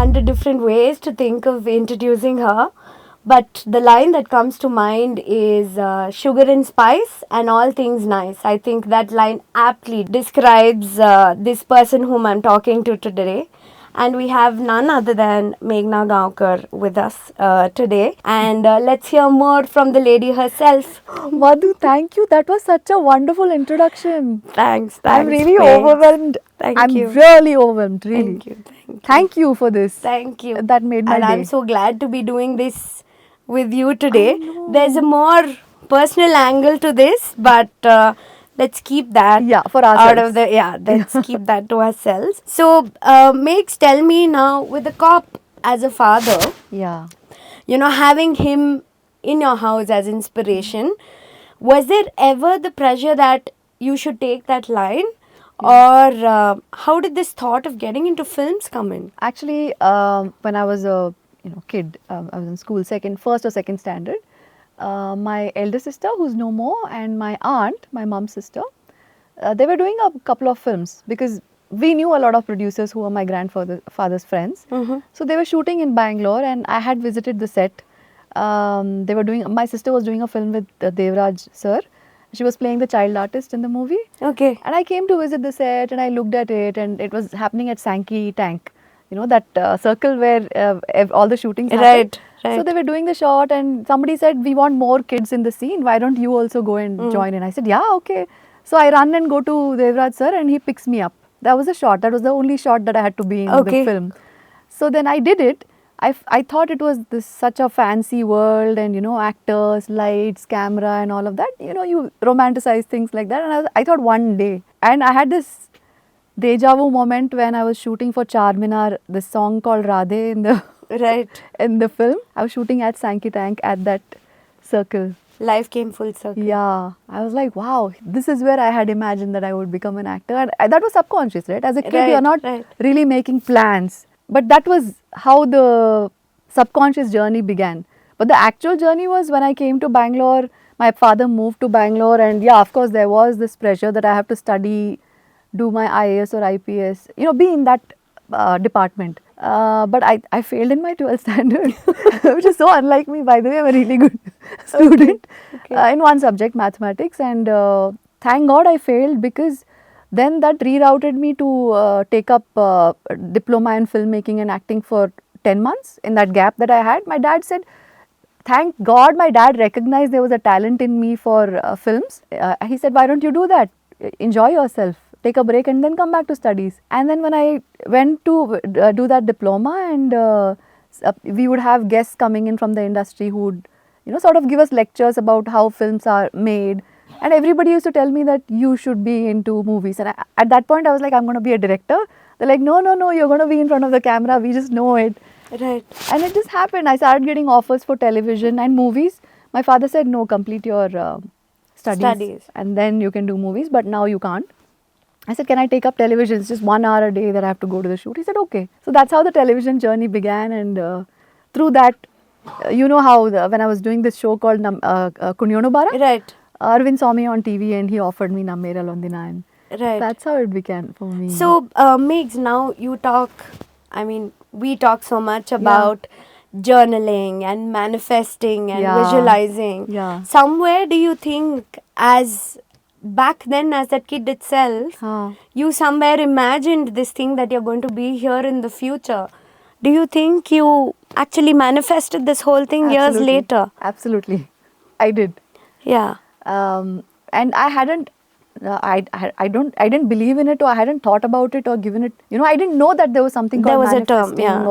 100 different ways to think of introducing her. But the line that comes to mind is sugar and spice and all things nice. I think that line aptly describes this person whom I'm talking to today. And we have none other than Meghana Gaonkar with us today. And let's hear more from the lady herself. Madhu, thank you. That was such a wonderful introduction. Thanks. I'm really Megs. overwhelmed. Thank you. I'm really overwhelmed, really. Thank you. Thank you for this. Thank you. That made my and day. I'm so glad to be doing this with you today. There's a more personal angle to this, but let's keep that for ourselves. out of the let's keep that to ourselves. So Megs, tell me now, with the cop as a father, having him in your house as inspiration, was there ever the pressure that you should take that line? Or how did this thought of getting into films come in? Actually, when I was a kid, I was in school, first or second standard. My elder sister, who's no more, and my aunt, my mom's sister, they were doing a couple of films because we knew a lot of producers who were my grandfather's friends. So they were shooting in Bangalore, and I had visited the set. My sister was doing a film with Devraj sir. She was playing the child artist in the movie. Okay. And I came to visit the set, and I looked at it, and it was happening at Sankey Tank. That circle where all the shootings happen. Right. So they were doing the shot, and somebody said, we want more kids in the scene. Why don't you also go and join in? I said, yeah, okay. So I run and go to Devraj sir, and he picks me up. That was a shot. That was the only shot that I had to be in the film. So then I did it. I thought it was such a fancy world, and actors, lights, camera, and all of that. You romanticize things like that. And I thought one day, and I had this deja vu moment when I was shooting for Charminar, this song called Radhe in the film. I was shooting at Sankey Tank at that circle. Life came full circle. Yeah, I was like, wow, this is where I had imagined that I would become an actor, and that was subconscious, right? As a kid, you're not really making plans. But that was how the subconscious journey began. But the actual journey was when I came to Bangalore. My father moved to Bangalore, and of course, there was this pressure that I have to study, do my IAS or IPS, be in that department. But I failed in my 12th standard, which is so unlike me. By the way, I'm a really good student in one subject, mathematics. And thank God I failed, because then that rerouted me to take up diploma in filmmaking and acting for 10 months. In that gap that I had, my dad said, thank God my dad recognized there was a talent in me for films. He said, why don't you do that? Enjoy yourself, take a break, and then come back to studies. And then when I went to do that diploma, and we would have guests coming in from the industry who would sort of give us lectures about how films are made. And everybody used to tell me that you should be into movies. And at that point, I was like, I'm going to be a director. They're like, no, you're going to be in front of the camera. We just know it. Right. And it just happened. I started getting offers for television and movies. My father said, no, complete your studies. And then you can do movies. But now you can't. I said, can I take up television? It's just 1 hour a day that I have to go to the shoot. He said, okay. So that's how the television journey began. And through that, how when I was doing this show called Kunyonobara. Right. Arvind saw me on TV, and he offered me Nammera Londina, and that's how it began for me. So, Megs, now we talk so much about journaling and manifesting and visualizing. Yeah. Somewhere, do you think, as back then, as that kid itself, you somewhere imagined this thing that you're going to be here in the future? Do you think you actually manifested this whole thing years later? Absolutely. I did. Yeah. And I hadn't, I didn't believe in it, or I hadn't thought about it or given it, I didn't know that there was something called manifesting,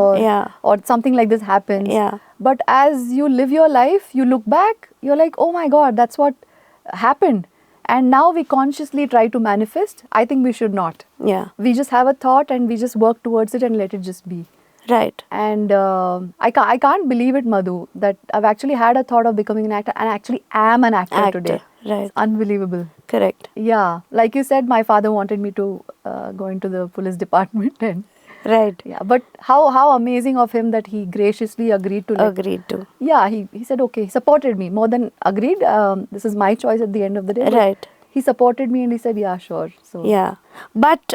or something like this happens. Yeah. But as you live your life, you look back, you're like, oh my God, that's what happened. And now we consciously try to manifest. I think we should not. Yeah. We just have a thought, and we just work towards it and let it just be. Right. And I can't believe it, Madhu, that I've actually had a thought of becoming an actor, and I actually am an actor today. Right. It's unbelievable. Correct. Yeah. Like you said, my father wanted me to go into the police department. And right. Yeah. But how amazing of him that he graciously agreed to. Yeah. He said, okay. He supported me more than agreed. This is my choice at the end of the day. Right. He supported me, and he said, yeah, sure. So yeah. But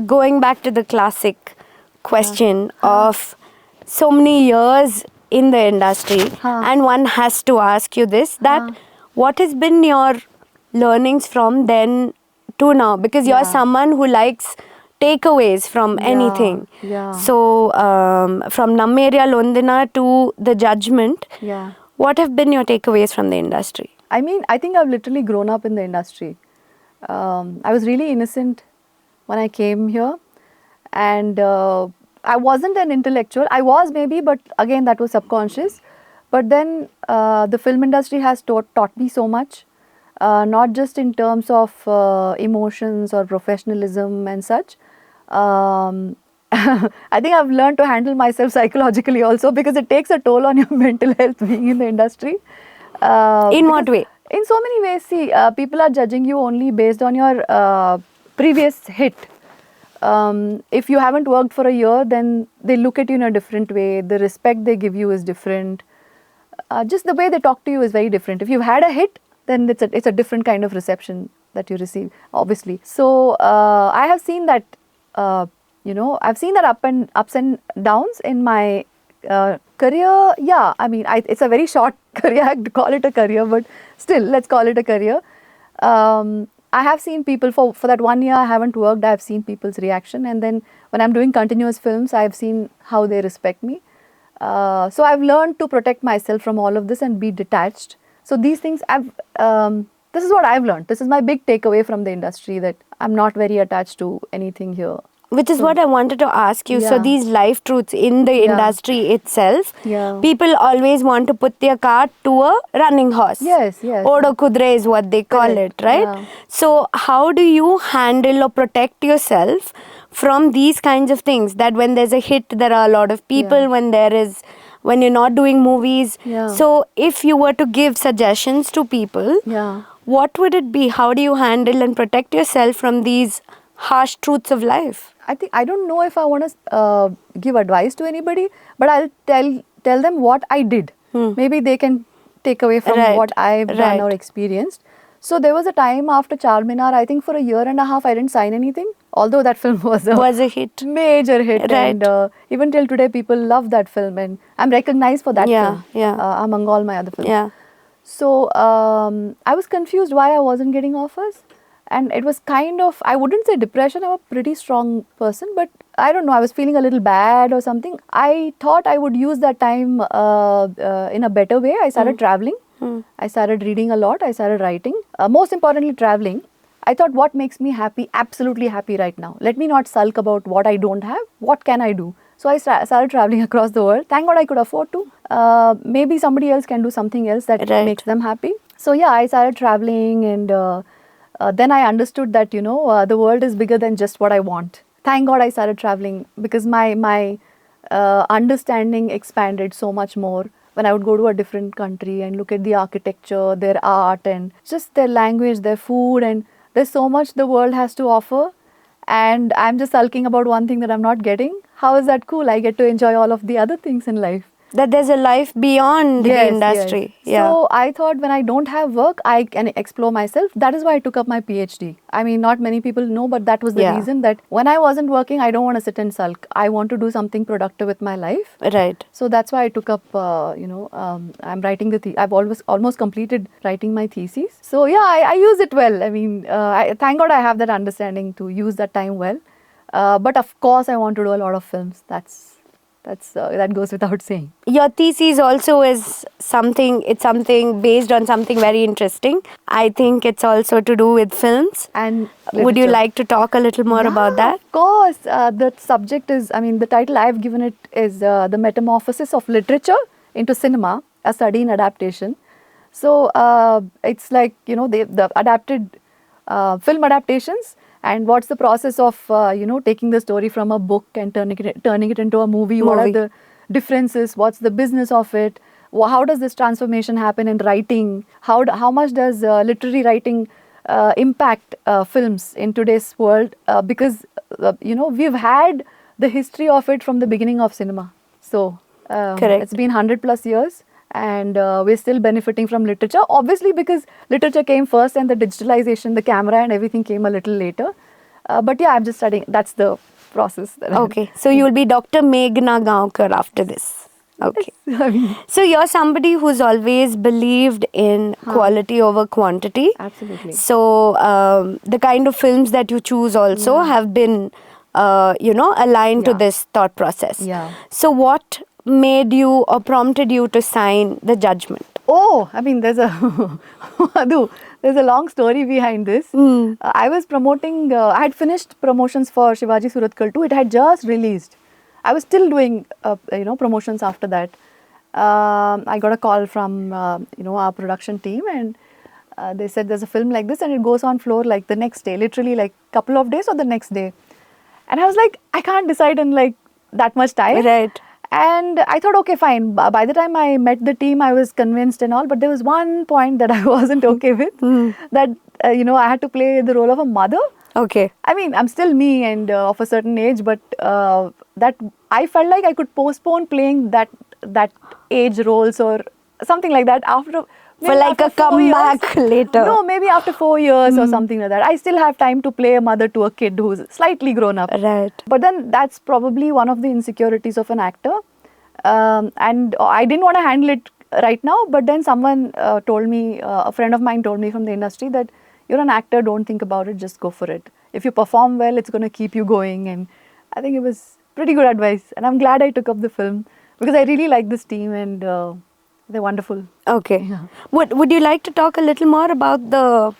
going back to the classic question of so many years in the industry, and one has to ask you this, that what has been your learnings from then to now? Because you're someone who likes takeaways from anything. So from Nammeria Londina to the Judgement, what have been your takeaways from the industry? I mean, I think I've literally grown up in the industry. I was really innocent when I came here, and I wasn't an intellectual. I was maybe, but again, that was subconscious. But then the film industry has taught me so much, not just in terms of emotions or professionalism and such. I think I've learned to handle myself psychologically also, because it takes a toll on your mental health being in the industry. In what way? In so many ways. See, people are judging you only based on your previous hit. If you haven't worked for a year, then they look at you in a different way. The respect they give you is different. Just the way they talk to you is very different. If you've had a hit, then it's a different kind of reception that you receive, obviously. So I have seen that, I've seen that ups and downs in my career. Yeah, I mean, it's a very short career. I call it a career, but still, let's call it a career. I have seen people, for that 1 year I haven't worked, I have seen people's reaction, and then when I'm doing continuous films, I've seen how they respect me. So I've learned to protect myself from all of this and be detached. So these things, this is what I've learned. This is my big takeaway from the industry, that I'm not very attached to anything here. Which is what I wanted to ask you. So these life truths in the industry itself, people always want to put their cart to a running horse. Yes. Odo kudre is what they call it, right? So how do you handle or protect yourself from these kinds of things? That when there's a hit, there are a lot of people. When you're not doing movies. So if you were to give suggestions to people, what would it be? How do you handle and protect yourself from these harsh truths of life? I don't know if I want to give advice to anybody, but I'll tell them what I did. Maybe they can take away from what I've done or experienced. So there was a time after Charminar, I think for a year and a half, I didn't sign anything. Although that film was a hit, major hit, and even till today, people love that film, and I'm recognized for that film among all my other films. So I was confused why I wasn't getting offers. And it was kind of, I wouldn't say depression, I'm a pretty strong person, but I don't know, I was feeling a little bad or something. I thought I would use that time in a better way. I started traveling. I started reading a lot. I started writing. Most importantly, traveling. I thought, what makes me happy, absolutely happy right now? Let me not sulk about what I don't have. What can I do? So I started traveling across the world. Thank God I could afford to. Maybe somebody else can do something else that makes them happy. So yeah, I started traveling, and then I understood that, the world is bigger than just what I want. Thank God I started traveling, because my understanding expanded so much more when I would go to a different country and look at the architecture, their art, and just their language, their food, and there's so much the world has to offer. And I'm just sulking about one thing that I'm not getting. How is that cool? I get to enjoy all of the other things in life. That there's a life beyond the industry. So I thought, when I don't have work, I can explore myself. That is why I took up my PhD. I mean, not many people know, but that was the reason, that when I wasn't working, I don't want to sit and sulk. I want to do something productive with my life. Right. So that's why I took up, I'm writing I've almost completed writing my thesis. So yeah, I use it well. I mean, thank God I have that understanding to use that time well. But of course, I want to do a lot of films. That goes without saying. Your thesis also is something based on something very interesting. I think it's also to do with films. And literature. Would you like to talk a little more about that? Of course. The subject is, the title I've given it is The Metamorphosis of Literature into Cinema, a Study in Adaptation. So it's like, the adapted film adaptations. And what's the process of, taking the story from a book and turning it into a movie? What are the differences? What's the business of it? How does this transformation happen in writing? How much does literary writing impact films in today's world? Because, we've had the history of it from the beginning of cinema. So, it's been 100+ years. And we're still benefiting from literature, obviously, because literature came first and the digitalization, the camera and everything came a little later. But yeah, I'm just studying. That's the process. That Okay, so you'll be Dr. Meghana Gaonkar after this. Okay. I mean, So you're somebody who's always believed in quality over quantity. absolutely. So the kind of films that you choose also have been, aligned to Yeah. this thought process. Yeah. So what made you or prompted you to sign the Judgment? Oh, I mean, Madhu, there's a long story behind this. I was promoting, I had finished promotions for Shivaji Suratkal 2. It had just released. I was still doing, promotions after that. I got a call from, our production team, and they said there's a film like this and it goes on floor like the next day, literally like couple of days or the next day. And I was like, I can't decide in like that much time. Right. And I thought, okay, fine. By the time I met the team, I was convinced and all. But there was one point that I wasn't okay with. That, I had to play the role of a mother. Okay. I mean, I'm still me and of a certain age, but that I felt like I could postpone playing that age roles or something like that after. For like a 4 years. comeback later. No, maybe after 4 years or something like that. I still have time to play a mother to a kid who's slightly grown up. Right. But then that's probably one of the insecurities of an actor. And I didn't want to handle it right now. But then someone told me, a friend of mine told me from the industry that you're an actor, don't think about it, just go for it. If you perform well, it's going to keep you going. And I think it was pretty good advice. And I'm glad I took up the film because I really like this team and they're wonderful. Okay. Yeah. Would you like to talk a little more about the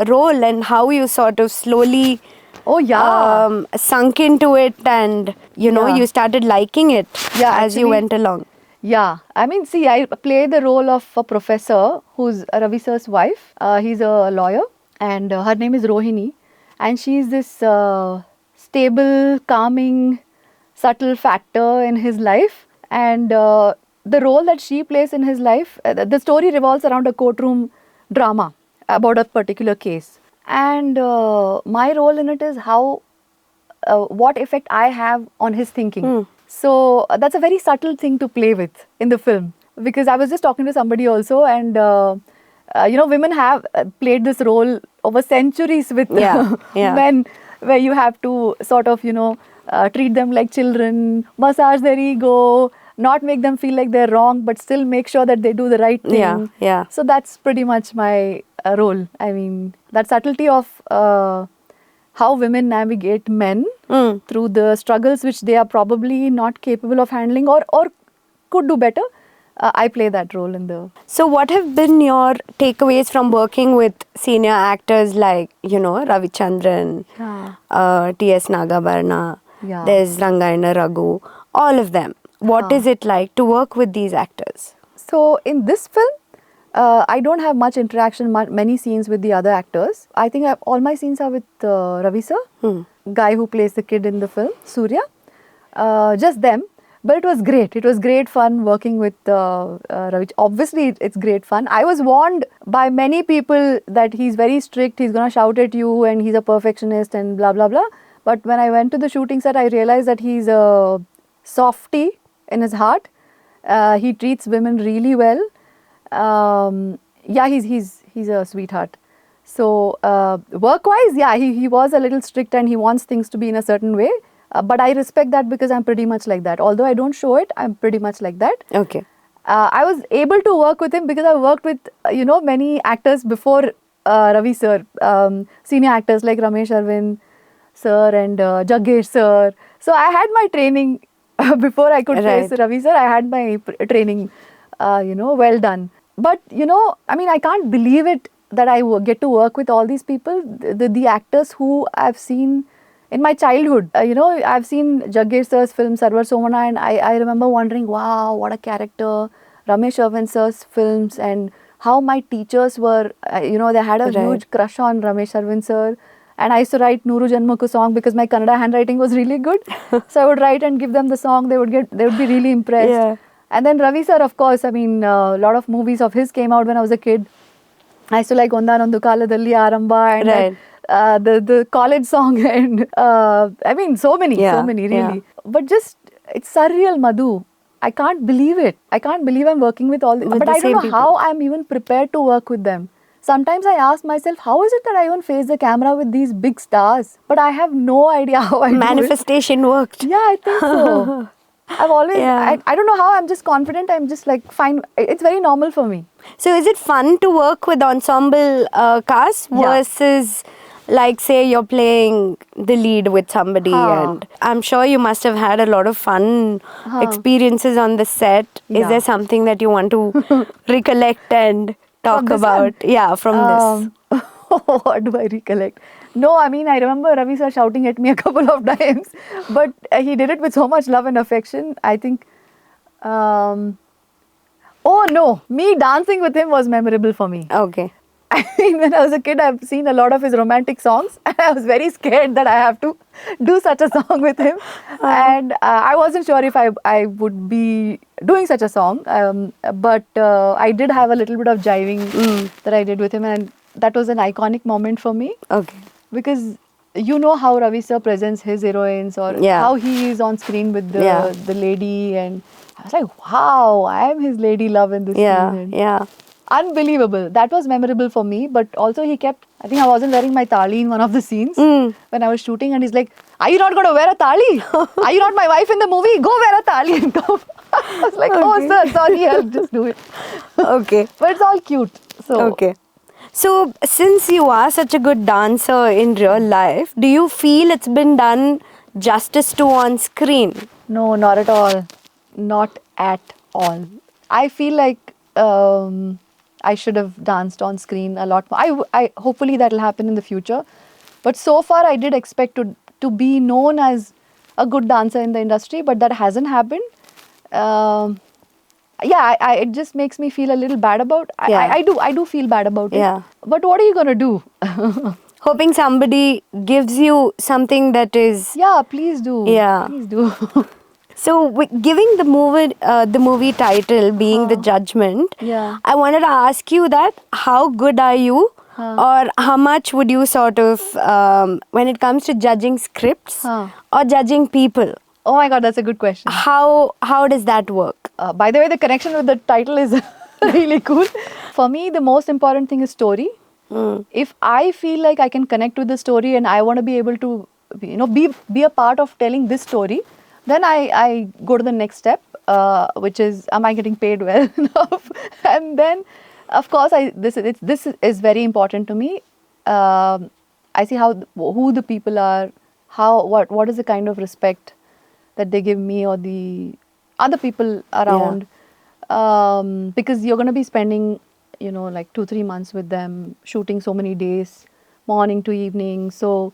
role and how you sort of slowly Oh, yeah. sunk into it and, Yeah. you started liking it as you actually- went along? Yeah, I mean, see, I play the role of a professor who's Ravi sir's wife. He's a lawyer, and her name is Rohini, and she's this stable, calming, subtle factor in his life. And the role that she plays in his life, the story revolves around a courtroom drama about a particular case. And my role in it is how what effect I have on his thinking. So that's a very subtle thing to play with in the film, because I was just talking to somebody also, and women have played this role over centuries with Yeah. men, where you have to sort of treat them like children, massage their ego, not make them feel like they're wrong, but still make sure that they do the right thing. Yeah. So that's pretty much my role. I mean, that subtlety of how women navigate men through the struggles which they are probably not capable of handling or could do better. I play that role in the... So what have been your takeaways from working with senior actors like, Ravichandran, T.S. Nagabarna, Yeah. there's Rangayana Raghu, all of them. What is it like to work with these actors? So in this film, I don't have much interaction, many scenes with the other actors. I think all my scenes are with Ravi sir, guy who plays the kid in the film, Surya. Just them. But it was great. It was great fun working with Ravi. Obviously, it's great fun. I was warned by many people that he's very strict, he's going to shout at you and he's a perfectionist and blah, blah, blah. But when I went to the shooting set, I realized that he's a softie in his heart. He treats women really well. He's a sweetheart. So work-wise, he was a little strict and he wants things to be in a certain way. But I respect that because I'm pretty much like that. Although I don't show it, I'm pretty much like that. Okay. I was able to work with him because I worked with, many actors before Ravi sir. Senior actors like Ramesh Arvind sir and Jaggesh sir. So I had my training before I could face Ravi sir. I had my training, well done. But, I can't believe it that I get to work with all these people, the actors who I've seen in my childhood. I've seen Jaggesh sir's film Sarvar Somana, and I remember wondering, wow, what a character. Ramesh Arvind sir's films, and how my teachers were, they had a huge crush on Ramesh Arvind sir. And I used to write Nuru Janmaku song because my Kannada handwriting was really good. So I would write and give them the song. They would be really impressed. Yeah. And then Ravi sir, of course, a lot of movies of his came out when I was a kid. I used to like Ondanondu Kaladalli Aramba and the college song and so many really. Yeah. But just, it's surreal, Madhu. I can't believe it. I can't believe I'm working with all these. But I don't know how I'm even prepared to work with them. sometimes I ask myself, how is it that I even face the camera with these big stars? But I have no idea how I do it. Manifestation worked. Yeah, I think so. I've always, Yeah. I don't know how, I'm just confident, I'm just like, fine, it's very normal for me. So is it fun to work with ensemble cast Yeah. versus like say you're playing the lead with somebody, and I'm sure you must have had a lot of fun experiences on the set. Is Yeah. there something that you want to recollect and talk From this about? one? Yeah, from this. What do I recollect? No, I mean, I remember Ravi sir shouting at me a couple of times, but he did it with so much love and affection. I think, oh no, me dancing with him was memorable for me. Okay. I mean, when I was a kid, I've seen a lot of his romantic songs, and I was very scared that I have to do such a song with him. And I wasn't sure if I would be doing such a song, but I did have a little bit of jiving that I did with him, and that was an iconic moment for me. Okay. Because you know how Ravi sir presents his heroines, or Yeah. how he is on screen with the, Yeah. the lady, and I was like, wow, I am his lady love in this Yeah. scene. And Yeah. unbelievable. That was memorable for me, but also he kept, I think I wasn't wearing my tali in one of the scenes when I was shooting, and he's like, are you not going to wear a tali? Are you not my wife in the movie? Go wear a tali and come. I was like, oh sir, sorry, I'll just do it. Okay. But it's all cute. So Okay. So, since you are such a good dancer in real life, do you feel it's been done justice to on screen? no, not at all. Not at all. I feel like I should have danced on screen a lot more. I hopefully that will happen in the future. But so far, I did expect to be known as a good dancer in the industry, but that hasn't happened. Yeah, it just makes me feel a little bad about. Yeah. I do feel bad about it. Yeah. But what are you gonna do? Hoping somebody gives you something that is. Yeah, please do. Yeah. Please do. So, giving the movie title being The Judgment, Yeah. I wanted to ask you that how good are you, or how much would you sort of, when it comes to judging scripts or judging people, Oh my God, that's a good question. how does that work? By the way, the connection with the title is really cool. For me, the most important thing is story. If I feel like I can connect with the story and I want to be able to, be a part of telling this story, then I go to the next step, which is, am I getting paid well enough? And then, of course, this is very important to me. I see who the people are, what is the kind of respect that they give me or the other people around, because you're going to be spending, like 2-3 months with them, shooting so many days, morning to evening. So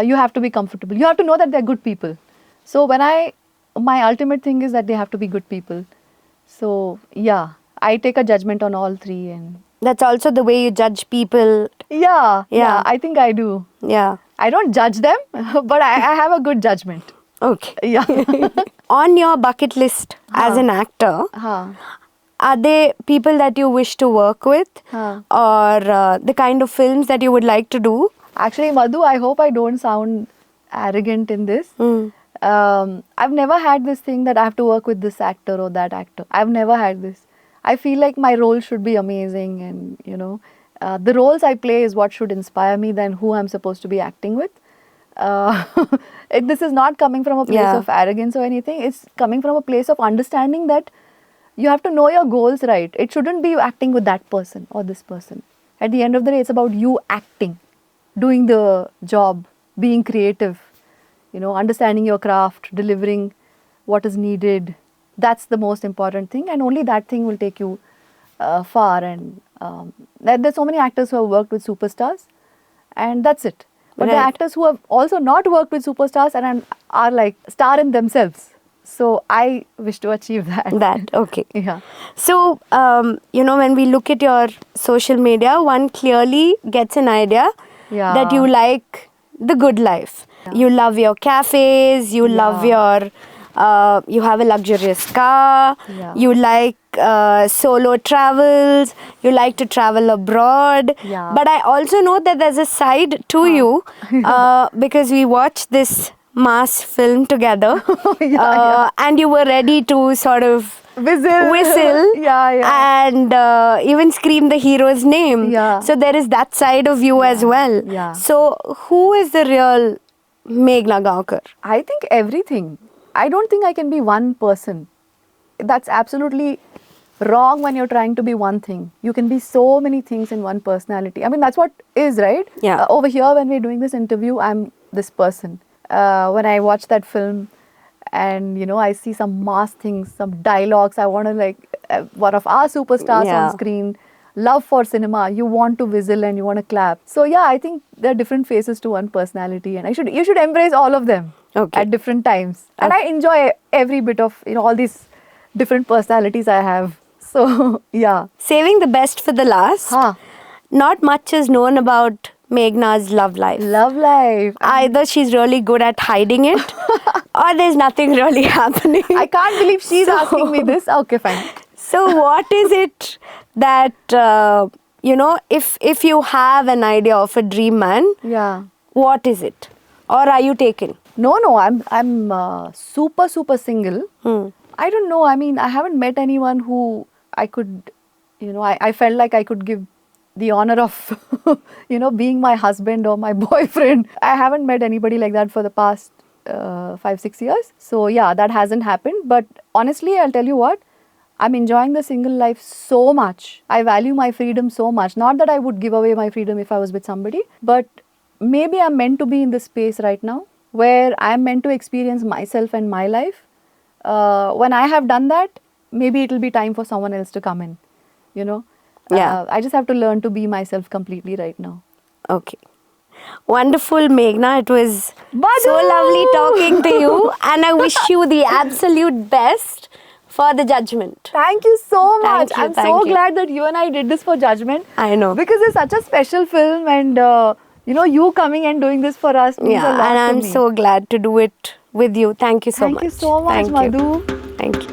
you have to be comfortable. You have to know that they're good people. So my ultimate thing is that they have to be good people. So yeah, I take a judgment on all three, and That's also the way you judge people. yeah, I think I do. Yeah. I don't judge them, but I have a good judgment. Okay. Yeah. On your bucket list as an actor, are they people that you wish to work with, or the kind of films that you would like to do? Actually, Madhu, I hope I don't sound arrogant in this. I've never had this thing that I have to work with this actor or that actor. I've never had this. I feel like my role should be amazing, and the roles I play is what should inspire me than who I'm supposed to be acting with. This is not coming from a place of arrogance or anything. It's coming from a place of understanding that you have to know your goals right. It shouldn't be acting with that person or this person. At the end of the day, it's about you acting, doing the job, being creative, understanding your craft, delivering what is needed. That's the most important thing, and only that thing will take you far. And there's so many actors who have worked with superstars, and that's it. But the actors who have also not worked with superstars and are like star in themselves. So I wish to achieve that. Okay. Yeah. So, when we look at your social media, one clearly gets an idea that you like the good life. Yeah. You love your cafes, you love your, you have a luxurious car, you like solo travels, you like to travel abroad. Yeah. But I also know that there's a side to you, because we watched this mass film together, and you were ready to sort of whistle, and even scream the hero's name. Yeah. So there is that side of you as well. Yeah. So who is the real Meghana Gaonkar? I think everything. I don't think I can be one person. That's absolutely wrong when you're trying to be one thing. You can be so many things in one personality. I mean, that's what is, right? Yeah. Over here, when we're doing this interview, I'm this person. When I watch that film and, you know, I see some mass things, some dialogues, I want to like one of our superstars Yeah. on screen. Love for cinema, you want to whistle and you want to clap. So yeah, I think there are different faces to one personality, and you should embrace all of them at different times. And I enjoy every bit of, you know, all these different personalities I have. So yeah. Saving the best for the last. Not much is known about Meghna's love life. Love life. Either she's really good at hiding it, or there's nothing really happening. I can't believe she's asking me this. Okay, fine. So what is it that, you know, if you have an idea of a dream man, Yeah. what is it? Or are you taken? No, I'm super single. I don't know. I mean, I haven't met anyone who I could, you know, I felt like I could give the honor of, you know, being my husband or my boyfriend. I haven't met anybody like that for the past 5-6 years. So yeah, that hasn't happened. But honestly, I'll tell you what, I'm enjoying the single life so much. I value my freedom so much. Not that I would give away my freedom if I was with somebody, but maybe I'm meant to be in this space right now where I'm meant to experience myself and my life. When I have done that, maybe it'll be time for someone else to come in, you know. Yeah. I just have to learn to be myself completely right now. Okay. Wonderful, Meghna. It was Madhu! so lovely talking to you, and I wish you the absolute best for the Judgement. Thank you so much. Thank you, I'm thank so you. glad that you and I did this for Judgement. I know. Because it's such a special film, and you know, you coming and doing this for us means a lot and to I'm me. so glad to do it with you. Thank you so much. Thank you so much, Thank you. Madhu. Thank you.